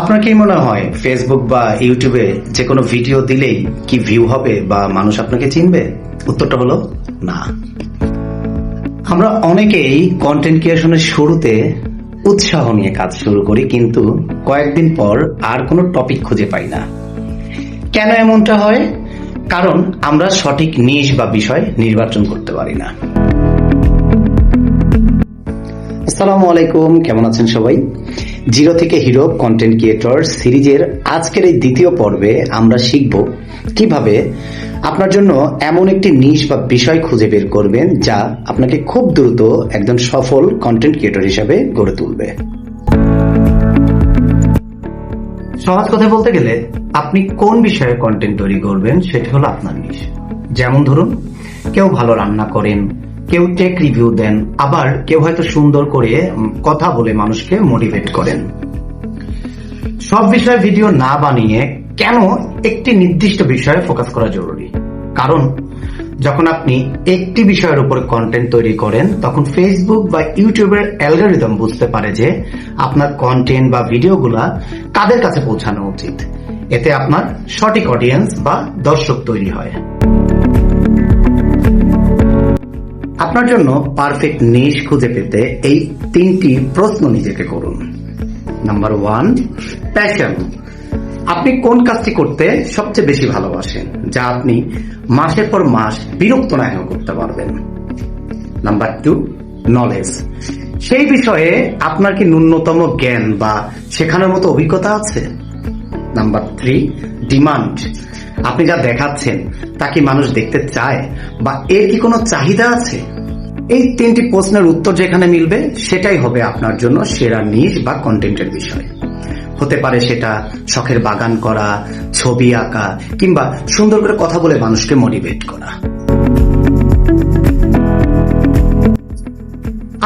আপনার কি মনে হয় ফেসবুক বা ইউটিউবে যে কোনো ভিডিও দিলেই কি ভিউ হবে বা মানুষ আপনাকে চিনবে? উত্তরটা হলো না। আমরা অনেকেই কন্টেন্ট ক্রিয়েশনের শুরুতে উৎসাহ নিয়ে কাজ শুরু করি, কিন্তু কয়েকদিন পর আর কোনো টপিক খুঁজে পাই না। কেন এমনটা হয়? কারণ আমরা সঠিক নিশ বা বিষয় নির্বাচন করতে পারি না। আসসালামু আলাইকুম, কেমন আছেন সবাই? জিরো থেকে হিরো কন্টেন্ট ক্রিয়েটর সিরিজের আজকের এই দ্বিতীয় পর্বে আমরা শিখব কিভাবে আপনার জন্য এমন একটি নিশ বা বিষয় খুঁজে বের করবেন যা আপনাকে খুব দ্রুত একজন সফল কন্টেন্ট ক্রিয়েটর হিসেবে গড়ে তুলবে। সহজ কথা বলতে গেলে আপনি কোন বিষয়ে কন্টেন্ট তৈরি করবেন সেটা হলো আপনার নিশ। যেমন ধরুন, কেউ ভালো রান্না করেন, কেউ টেক রিভিউ দেন, আবার কেউ হয়তো সুন্দর করে কথা বলে মানুষকে মোটিভেট করেন। সব বিষয়ে ভিডিও না বানিয়ে কেন একটি নির্দিষ্ট বিষয়ে ফোকাস করা জরুরি? কারণ যখন আপনি একটি বিষয়ের উপর কন্টেন্ট তৈরি করেন তখন ফেসবুক বা ইউটিউবের অ্যালগরিদম বুঝতে পারে যে আপনার কন্টেন্ট বা ভিডিওগুলা কাদের কাছে পৌঁছানো উচিত। এতে আপনার সঠিক অডিয়েন্স বা দর্শক তৈরি হয়। আপনার জন্য পারফেক্ট নিশ খুঁজে পেতে এই তিনটি প্রশ্ন নিজেকে করুন। Number 1, passion. আপনি কোন কাজটি করতে সবচেয়ে বেশি ভালোবাসেন, যা আপনি মাসের পর মাস বিরক্ত না হয়ে করতে পারবেন। Number 2, knowledge. সেই বিষয়ে আপনার কি ন্যূনতম জ্ঞান বা শেখানোর মতো অভিজ্ঞতা আছে? Number 3, demand. আপনি যা দেখাচ্ছেন তা কি মানুষ দেখতে চায় বা এর কি কোনো চাহিদা আছে? এই তিনটি প্রশ্নের উত্তর যেখানে মিলবে সেটাই হবে আপনার জন্য সেরা নিশ বা কন্টেন্টের বিষয়। হতে পারে সেটা শখের বাগান করা, ছবি আঁকা, কিংবা সুন্দর করে কথা বলে মানুষকে মোটিভেট করা।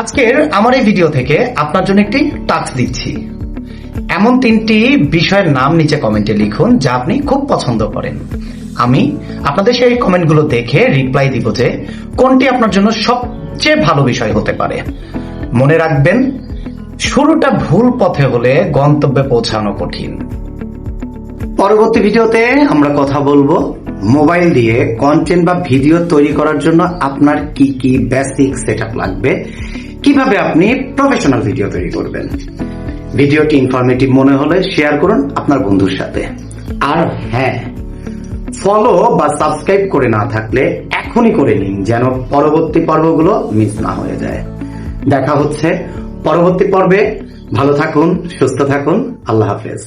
আজকের আমার এই ভিডিও থেকে আপনার জন্য একটি টাস্ক দিচ্ছি। এমন তিনটি বিষয়ের নাম নিচে কমেন্টে লিখুন যা আপনি খুব পছন্দ করেন। আমি আপনাদের সেই কমেন্টগুলো দেখে রিপ্লাই দিব যে কোনটি আপনার জন্য সবচেয়ে ভালো বিষয় হতে পারে। মনে রাখবেন, শুরুটা ভুল পথে হলে গন্তব্যে পৌঁছানো কঠিন। পরবর্তী ভিডিওতে আমরা কথা বলবো মোবাইল দিয়ে কন্টেন্ট বা ভিডিও তৈরি করার জন্য আপনার কি কি বেসিক সেটআপ লাগবে, কিভাবে আপনি প্রফেশনাল ভিডিও তৈরি করবেন। ভিডিওটি ইনফরমেটিভ মনে হলে শেয়ার করুন আপনার বন্ধুর সাথে। আর হ্যাঁ, ফলো বা সাবস্ক্রাইব করে না থাকলে এখনই করে নিন, যেন পরবর্তী পর্বগুলো মিস না হয়ে যায়। দেখা হচ্ছে পরবর্তী পর্বে। ভালো থাকুন, সুস্থ থাকুন। আল্লাহ হাফেজ।